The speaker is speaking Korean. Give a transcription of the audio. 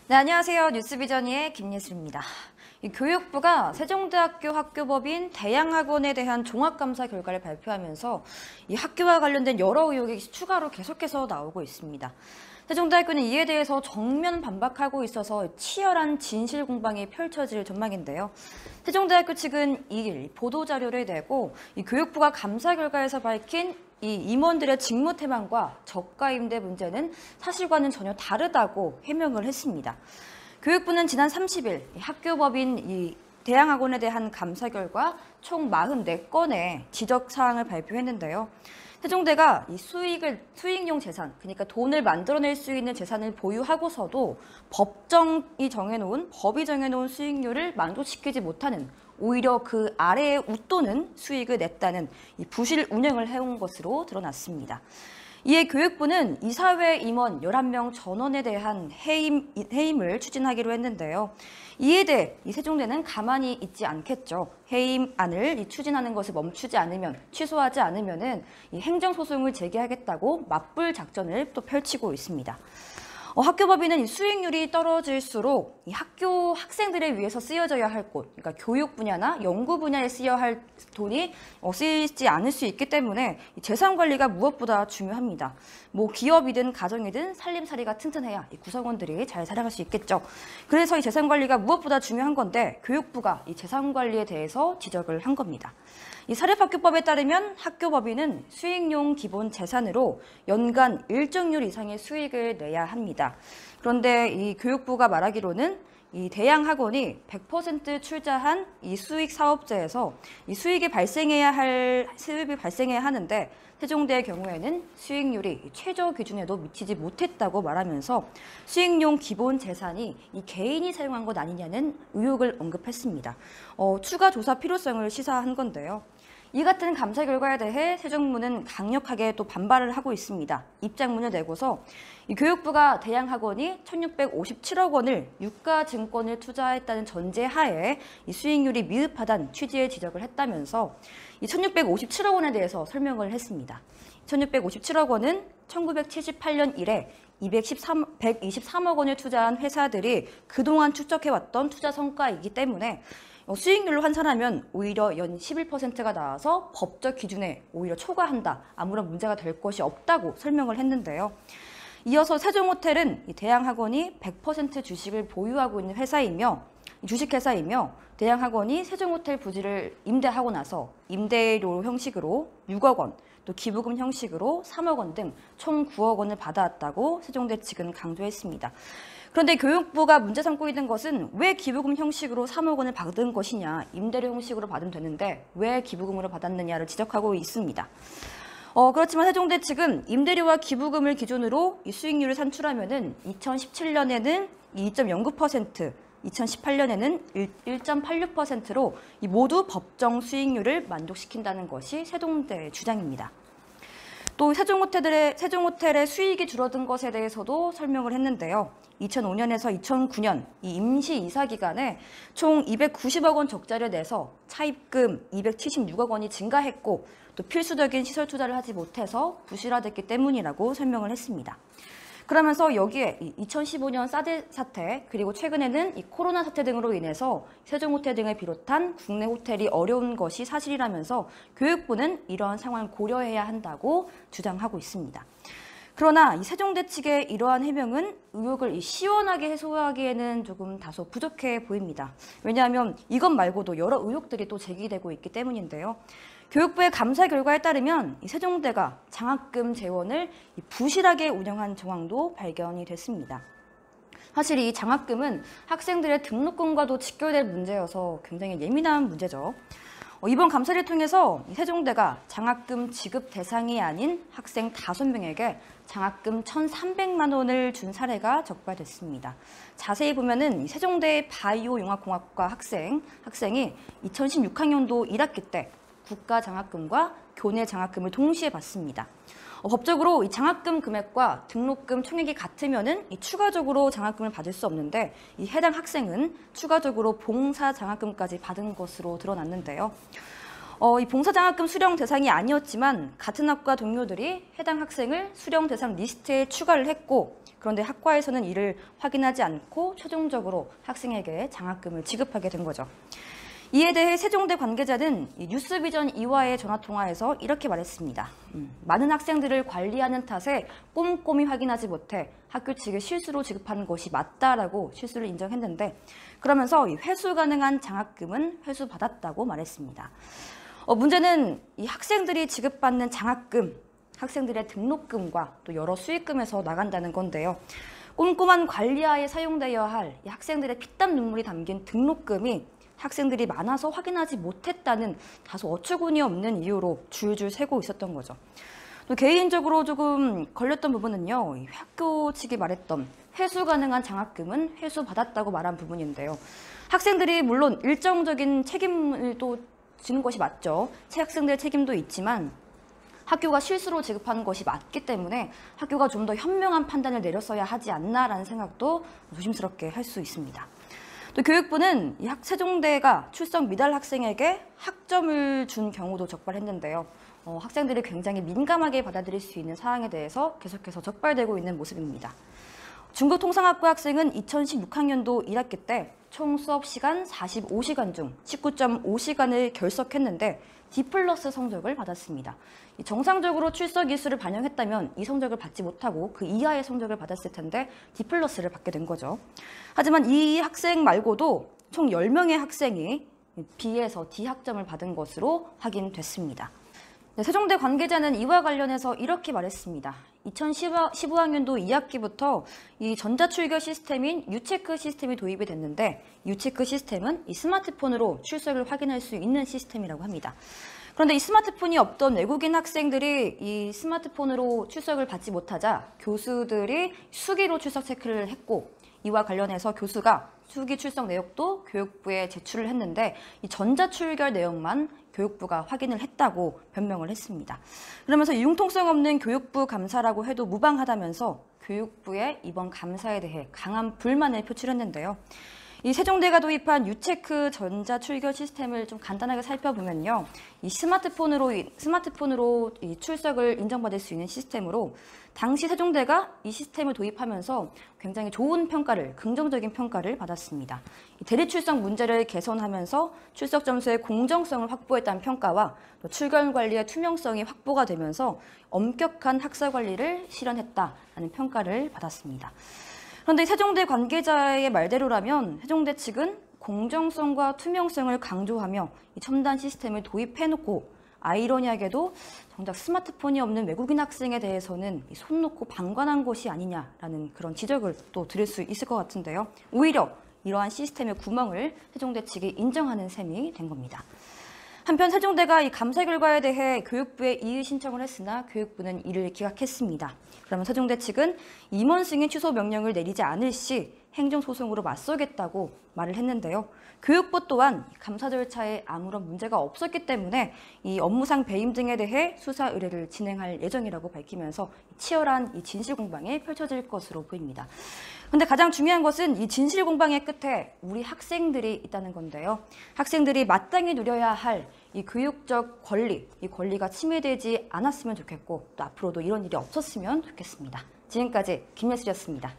네, 안녕하세요. 뉴스비전의 김예슬입니다. 교육부가 세종대학교 학교법인 대양학원에 대한 종합감사 결과를 발표하면서 이 학교와 관련된 여러 의혹이 추가로 계속해서 나오고 있습니다. 세종대학교는 이에 대해서 정면 반박하고 있어서 치열한 진실 공방이 펼쳐질 전망인데요. 세종대학교 측은 2일 보도자료를 내고 이 교육부가 감사 결과에서 밝힌 이 임원들의 직무 태만과 저가 임대 문제는 사실과는 전혀 다르다고 해명을 했습니다. 교육부는 지난 30일 학교법인 이 대양학원에 대한 감사 결과 총 44건의 지적사항을 발표했는데요. 세종대가 이 수익용 재산, 그러니까 돈을 만들어낼 수 있는 재산을 보유하고서도 법이 정해놓은 수익률을 만족시키지 못하는, 오히려 그 아래에 웃도는 수익을 냈다는 이 부실 운영을 해온 것으로 드러났습니다. 이에 교육부는 이사회 임원 11명 전원에 대한 해임을 추진하기로 했는데요. 이에 대해 이 세종대는 가만히 있지 않겠죠. 해임안을 추진하는 것을 멈추지 않으면, 취소하지 않으면은 이 행정소송을 제기하겠다고 맞불 작전을 또 펼치고 있습니다. 학교법인은 이 수익률이 떨어질수록 이 학교 학생들을 위해서 쓰여져야 할 곳, 그러니까 교육 분야나 연구 분야에 쓰여야 할 돈이 쓰이지 않을 수 있기 때문에 재산 관리가 무엇보다 중요합니다. 기업이든 가정이든 살림살이가 튼튼해야 이 구성원들이 잘 살아갈 수 있겠죠. 그래서 이 재산 관리가 무엇보다 중요한 건데 교육부가 이 재산 관리에 대해서 지적을 한 겁니다. 이 사립학교법에 따르면 학교법인은 수익용 기본 재산으로 연간 일정률 이상의 수익을 내야 합니다. 그런데 이 교육부가 말하기로는 이 대양학원이 100% 출자한 이 수익 사업자에서 이 수익이 발생해야 하는데 세종대의 경우에는 수익률이 최저 기준에도 미치지 못했다고 말하면서 수익용 기본 재산이 이 개인이 사용한 것 아니냐는 의혹을 언급했습니다. 추가 조사 필요성을 시사한 건데요. 이 같은 감사 결과에 대해 세종문은 강력하게 또 반발을 하고 있습니다. 입장문을 내고서 이 교육부가 대양학원이 1,657억 원을 유가증권을 투자했다는 전제하에 이 수익률이 미흡하다는 취지의 지적을 했다면서 이 1,657억 원에 대해서 설명을 했습니다. 1,657억 원은 1978년 이래 123억 원을 투자한 회사들이 그동안 축적해왔던 투자 성과이기 때문에 수익률로 환산하면 오히려 연 11%가 나와서 법적 기준에 오히려 초과한다. 아무런 문제가 될 것이 없다고 설명을 했는데요. 이어서 세종호텔은 이 대양학원이 100% 주식을 보유하고 있는 주식회사이며 대양학원이 세종호텔 부지를 임대하고 나서 임대료 형식으로 6억 원, 또 기부금 형식으로 3억 원 등 총 9억 원을 받아왔다고 세종대 측은 강조했습니다. 그런데 교육부가 문제 삼고 있는 것은 왜 기부금 형식으로 3억 원을 받은 것이냐, 임대료 형식으로 받으면 되는데 왜 기부금으로 받았느냐를 지적하고 있습니다. 그렇지만 세종대 측은 임대료와 기부금을 기준으로 이 수익률을 산출하면은 2017년에는 2.09%, 2018년에는 1.86%로 이 모두 법정 수익률을 만족시킨다는 것이 세종대의 주장입니다. 또 세종호텔의 수익이 줄어든 것에 대해서도 설명을 했는데요. 2005년에서 2009년 이 임시 이사 기간에 총 290억 원 적자를 내서 차입금 276억 원이 증가했고 또 필수적인 시설 투자를 하지 못해서 부실화됐기 때문이라고 설명을 했습니다. 그러면서 여기에 2015년 사드 사태, 그리고 최근에는 이 코로나 사태 등으로 인해서 세종호텔 등을 비롯한 국내 호텔이 어려운 것이 사실이라면서 교육부는 이러한 상황을 고려해야 한다고 주장하고 있습니다. 그러나 이 세종대 측의 이러한 해명은 의혹을 시원하게 해소하기에는 조금 다소 부족해 보입니다. 왜냐하면 이것 말고도 여러 의혹들이 또 제기되고 있기 때문인데요. 교육부의 감사 결과에 따르면 이 세종대가 장학금 재원을 부실하게 운영한 정황도 발견이 됐습니다. 사실 이 장학금은 학생들의 등록금과도 직결될 문제여서 굉장히 예민한 문제죠. 이번 감사를 통해서 세종대가 장학금 지급 대상이 아닌 학생 5명에게 장학금 1,300만 원을 준 사례가 적발됐습니다. 자세히 보면은 세종대 바이오융합공학과 학생이 2016학년도 1학기 때 국가 장학금과 교내 장학금을 동시에 받습니다. 법적으로 이 장학금 금액과 등록금 총액이 같으면은 추가적으로 장학금을 받을 수 없는데 이 해당 학생은 추가적으로 봉사 장학금까지 받은 것으로 드러났는데요. 이 봉사 장학금 수령 대상이 아니었지만 같은 학과 동료들이 해당 학생을 수령 대상 리스트에 추가를 했고 그런데 학과에서는 이를 확인하지 않고 최종적으로 학생에게 장학금을 지급하게 된 거죠. 이에 대해 세종대 관계자는 뉴스비전 2와의 전화통화에서 이렇게 말했습니다. 많은 학생들을 관리하는 탓에 꼼꼼히 확인하지 못해 학교 측이 실수로 지급한 것이 맞다라고 실수를 인정했는데, 그러면서 회수 가능한 장학금은 회수받았다고 말했습니다. 문제는 이 학생들이 지급받는 장학금, 학생들의 등록금과 또 여러 수익금에서 나간다는 건데요. 꼼꼼한 관리하에 사용되어야 할 이 학생들의 피땀 눈물이 담긴 등록금이 학생들이 많아서 확인하지 못했다는 다소 어처구니 없는 이유로 줄줄 새고 있었던 거죠. 또 개인적으로 조금 걸렸던 부분은요, 이 학교 측이 말했던 회수 가능한 장학금은 회수받았다고 말한 부분인데요. 학생들이 물론 일정적인 책임을 또 지는 것이 맞죠. 학생들의 책임도 있지만 학교가 실수로 지급하는 것이 맞기 때문에 학교가 좀 더 현명한 판단을 내렸어야 하지 않나라는 생각도 조심스럽게 할 수 있습니다. 또 교육부는 이 세종대가 출석 미달 학생에게 학점을 준 경우도 적발했는데요. 학생들이 굉장히 민감하게 받아들일 수 있는 사항에 대해서 계속해서 적발되고 있는 모습입니다. 중국통상학부 학생은 2016학년도 1학기 때 총 수업 시간 45시간 중 19.5시간을 결석했는데 D+ 성적을 받았습니다. 정상적으로 출석 일수를 반영했다면 이 성적을 받지 못하고 그 이하의 성적을 받았을 텐데 D+를 받게 된 거죠. 하지만 이 학생 말고도 총 10명의 학생이 B에서 D 학점을 받은 것으로 확인됐습니다. 세종대 관계자는 이와 관련해서 이렇게 말했습니다. 2015학년도 2학기부터 이 전자출결 시스템인 유체크 시스템이 도입이 됐는데, 유체크 시스템은 이 스마트폰으로 출석을 확인할 수 있는 시스템이라고 합니다. 그런데 이 스마트폰이 없던 외국인 학생들이 이 스마트폰으로 출석을 받지 못하자 교수들이 수기로 출석 체크를 했고, 이와 관련해서 교수가 수기 출석 내역도 교육부에 제출을 했는데 이 전자출결 내용만 교육부가 확인을 했다고 변명을 했습니다. 그러면서 융통성 없는 교육부 감사라고 해도 무방하다면서 교육부의 이번 감사에 대해 강한 불만을 표출했는데요. 이 세종대가 도입한 유체크 전자출결 시스템을 좀 간단하게 살펴보면요. 이 스마트폰으로 이 출석을 인정받을 수 있는 시스템으로 당시 세종대가 이 시스템을 도입하면서 굉장히 좋은 평가를, 긍정적인 평가를 받았습니다. 대리 출석 문제를 개선하면서 출석 점수의 공정성을 확보했다는 평가와 또 출결 관리의 투명성이 확보가 되면서 엄격한 학사 관리를 실현했다는 평가를 받았습니다. 그런데 세종대 관계자의 말대로라면 세종대 측은 공정성과 투명성을 강조하며 이 첨단 시스템을 도입해놓고 아이러니하게도 정작 스마트폰이 없는 외국인 학생에 대해서는 손 놓고 방관한 것이 아니냐라는 그런 지적을 또 들을 수 있을 것 같은데요. 오히려 이러한 시스템의 구멍을 세종대 측이 인정하는 셈이 된 겁니다. 한편 세종대가 이 감사 결과에 대해 교육부에 이의 신청을 했으나 교육부는 이를 기각했습니다. 그러면 세종대 측은 임원 승인 취소 명령을 내리지 않을 시 행정소송으로 맞서겠다고 말을 했는데요. 교육부 또한 감사 절차에 아무런 문제가 없었기 때문에 이 업무상 배임 등에 대해 수사 의뢰를 진행할 예정이라고 밝히면서 치열한 이 진실 공방이 펼쳐질 것으로 보입니다. 그런데 가장 중요한 것은 이 진실 공방의 끝에 우리 학생들이 있다는 건데요. 학생들이 마땅히 누려야 할 이 교육적 권리, 이 권리가 침해되지 않았으면 좋겠고 또 앞으로도 이런 일이 없었으면 좋겠습니다. 지금까지 김예슬이었습니다.